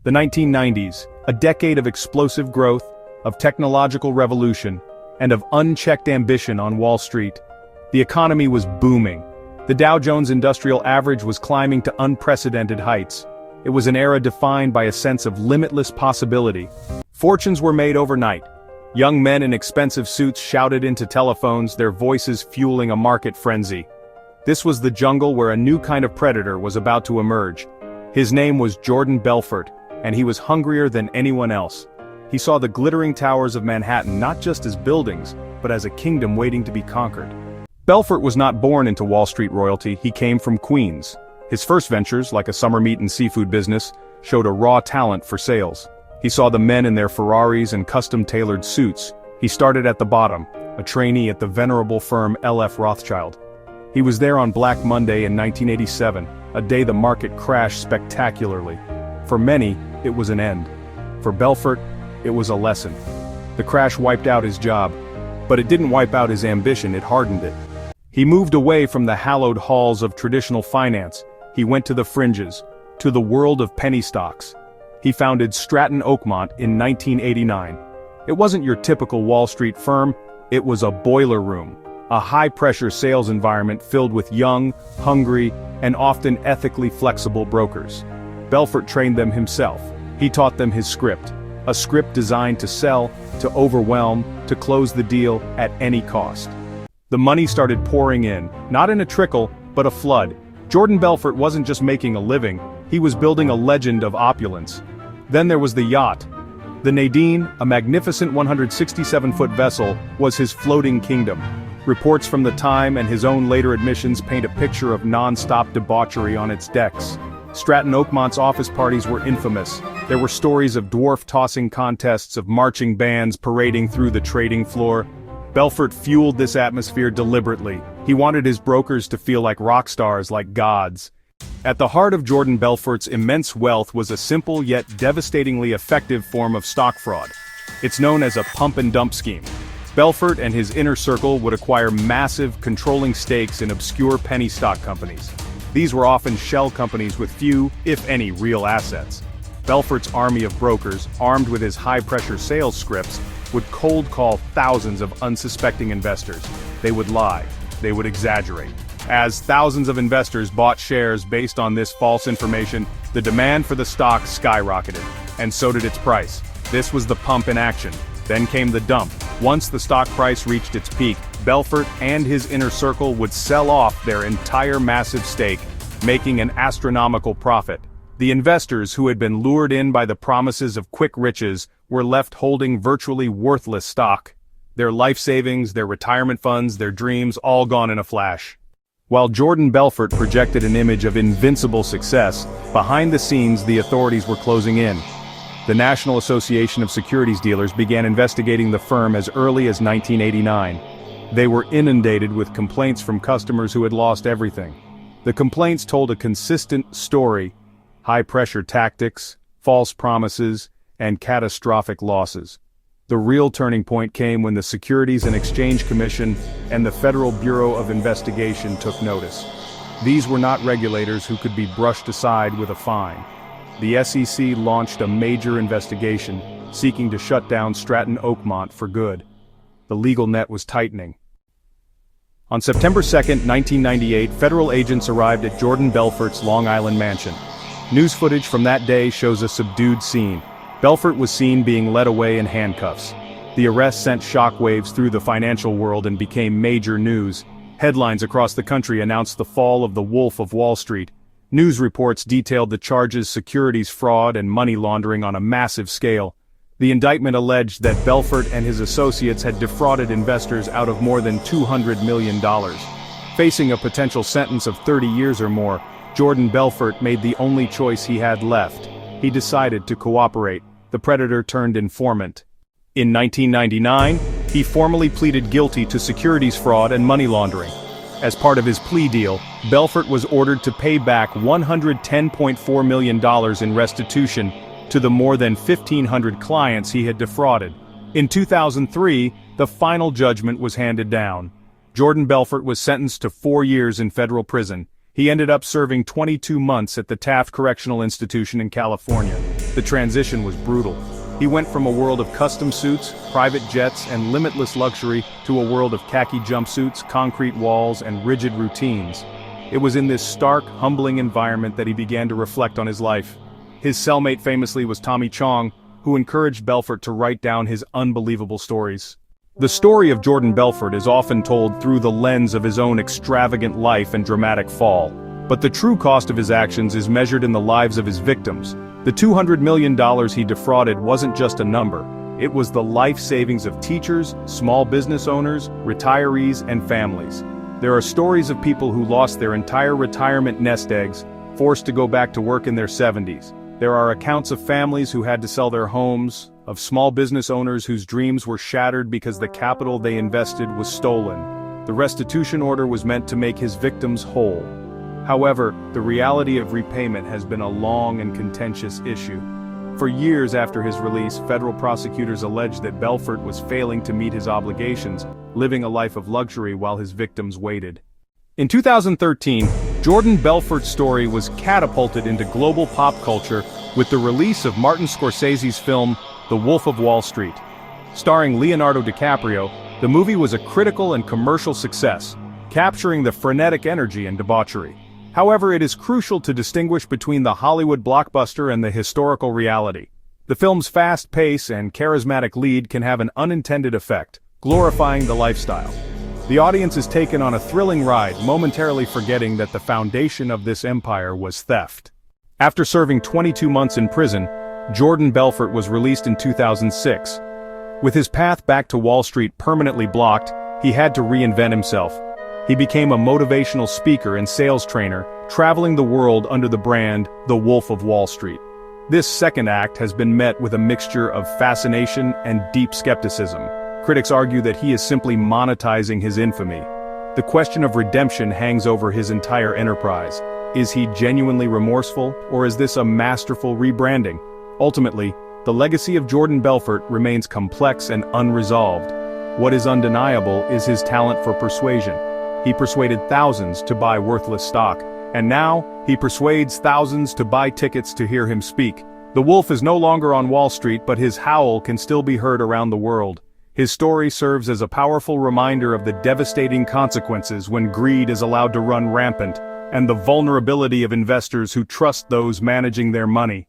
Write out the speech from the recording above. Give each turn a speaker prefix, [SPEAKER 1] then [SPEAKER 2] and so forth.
[SPEAKER 1] The 1990s, a decade of explosive growth, of technological revolution, and of unchecked ambition on Wall Street. The economy was booming. The Dow Jones Industrial Average was climbing to unprecedented heights. It was an era defined by a sense of limitless possibility. Fortunes were made overnight. Young men in expensive suits shouted into telephones, their voices fueling a market frenzy. This was the jungle where a new kind of predator was about to emerge. His name was Jordan Belfort, and he was hungrier than anyone else. He saw the glittering towers of Manhattan not just as buildings, but as a kingdom waiting to be conquered. Belfort was not born into Wall Street royalty, he came from Queens. His first ventures, like a summer meat and seafood business, showed a raw talent for sales. He saw the men in their Ferraris and custom-tailored suits. He started at the bottom, a trainee at the venerable firm L.F. Rothschild. He was there on Black Monday in 1987, a day the market crashed spectacularly. For many, it was an end. For Belfort, it was a lesson. The crash wiped out his job, but it didn't wipe out his ambition, it hardened it. He moved away from the hallowed halls of traditional finance. He went to the fringes, to the world of penny stocks. He founded Stratton Oakmont in 1989. It wasn't your typical Wall Street firm, it was a boiler room, a high-pressure sales environment filled with young, hungry, and often ethically flexible brokers. Belfort trained them himself. He taught them his script, a script designed to sell, to overwhelm, to close the deal at any cost. The money started pouring in, not in a trickle, but a flood. Jordan Belfort wasn't just making a living, he was building a legend of opulence. Then there was the yacht. The Nadine, a magnificent 167-foot vessel, was his floating kingdom. Reports from the time and his own later admissions paint a picture of non-stop debauchery on its decks. Stratton Oakmont's office parties were infamous. There were stories of dwarf-tossing contests, of marching bands parading through the trading floor. Belfort fueled this atmosphere deliberately. He wanted his brokers to feel like rock stars, like gods. At the heart of Jordan Belfort's immense wealth was a simple yet devastatingly effective form of stock fraud. It's known as a pump-and-dump scheme. Belfort and his inner circle would acquire massive, controlling stakes in obscure penny stock companies. These were often shell companies with few, if any, real assets. Belfort's army of brokers, armed with his high-pressure sales scripts, would cold call thousands of unsuspecting investors. They would lie. They would exaggerate. As thousands of investors bought shares based on this false information, the demand for the stock skyrocketed, and so did its price. This was the pump in action. Then came the dump. Once the stock price reached its peak, Belfort and his inner circle would sell off their entire massive stake, making an astronomical profit. The investors who had been lured in by the promises of quick riches were left holding virtually worthless stock. Their life savings, their retirement funds, their dreams, all gone in a flash. While Jordan Belfort projected an image of invincible success, behind the scenes the authorities were closing in. The National Association of Securities Dealers began investigating the firm as early as 1989. They were inundated with complaints from customers who had lost everything. The complaints told a consistent story: high-pressure tactics, false promises, and catastrophic losses. The real turning point came when the Securities and Exchange Commission and the Federal Bureau of Investigation took notice. These were not regulators who could be brushed aside with a fine. The SEC launched a major investigation, seeking to shut down Stratton Oakmont for good. The legal net was tightening. On September 2, 1998, federal agents arrived at Jordan Belfort's Long Island mansion. News footage from that day shows a subdued scene. Belfort was seen being led away in handcuffs. The arrest sent shockwaves through the financial world and became major news. Headlines across the country announced the fall of the Wolf of Wall Street. News reports detailed the charges: securities fraud and money laundering on a massive scale. The indictment alleged that Belfort and his associates had defrauded investors out of more than $200 million. Facing a potential sentence of 30 years or more, Jordan Belfort made the only choice he had left. He decided to cooperate. The predator turned informant. In 1999, he formally pleaded guilty to securities fraud and money laundering. As part of his plea deal, Belfort was ordered to pay back $110.4 million in restitution to the more than 1,500 clients he had defrauded. In 2003, the final judgment was handed down. Jordan Belfort was sentenced to 4 years in federal prison. He ended up serving 22 months at the Taft Correctional Institution in California. The transition was brutal. He went from a world of custom suits, private jets, and limitless luxury to a world of khaki jumpsuits, concrete walls, and rigid routines. It was in this stark, humbling environment that he began to reflect on his life. His cellmate famously was Tommy Chong, who encouraged Belfort to write down his unbelievable stories. The story of Jordan Belfort is often told through the lens of his own extravagant life and dramatic fall. But the true cost of his actions is measured in the lives of his victims. The $200 million he defrauded wasn't just a number. It was the life savings of teachers, small business owners, retirees, and families. There are stories of people who lost their entire retirement nest eggs, forced to go back to work in their 70s. There are accounts of families who had to sell their homes, of small business owners whose dreams were shattered because the capital they invested was stolen. The restitution order was meant to make his victims whole. However, the reality of repayment has been a long and contentious issue. For years after his release, federal prosecutors alleged that Belfort was failing to meet his obligations, living a life of luxury while his victims waited. In 2013, Jordan Belfort's story was catapulted into global pop culture with the release of Martin Scorsese's film, The Wolf of Wall Street. Starring Leonardo DiCaprio, the movie was a critical and commercial success, capturing the frenetic energy and debauchery. However, it is crucial to distinguish between the Hollywood blockbuster and the historical reality. The film's fast pace and charismatic lead can have an unintended effect, glorifying the lifestyle. The audience is taken on a thrilling ride, momentarily forgetting that the foundation of this empire was theft. After serving 22 months in prison, Jordan Belfort was released in 2006. With his path back to Wall Street permanently blocked, he had to reinvent himself. He became a motivational speaker and sales trainer, traveling the world under the brand The Wolf of Wall Street. This second act has been met with a mixture of fascination and deep skepticism. Critics argue that he is simply monetizing his infamy. The question of redemption hangs over his entire enterprise. Is he genuinely remorseful, or is this a masterful rebranding? Ultimately, the legacy of Jordan Belfort remains complex and unresolved. What is undeniable is his talent for persuasion. He persuaded thousands to buy worthless stock, and now, he persuades thousands to buy tickets to hear him speak. The wolf is no longer on Wall Street, but his howl can still be heard around the world. His story serves as a powerful reminder of the devastating consequences when greed is allowed to run rampant, and the vulnerability of investors who trust those managing their money.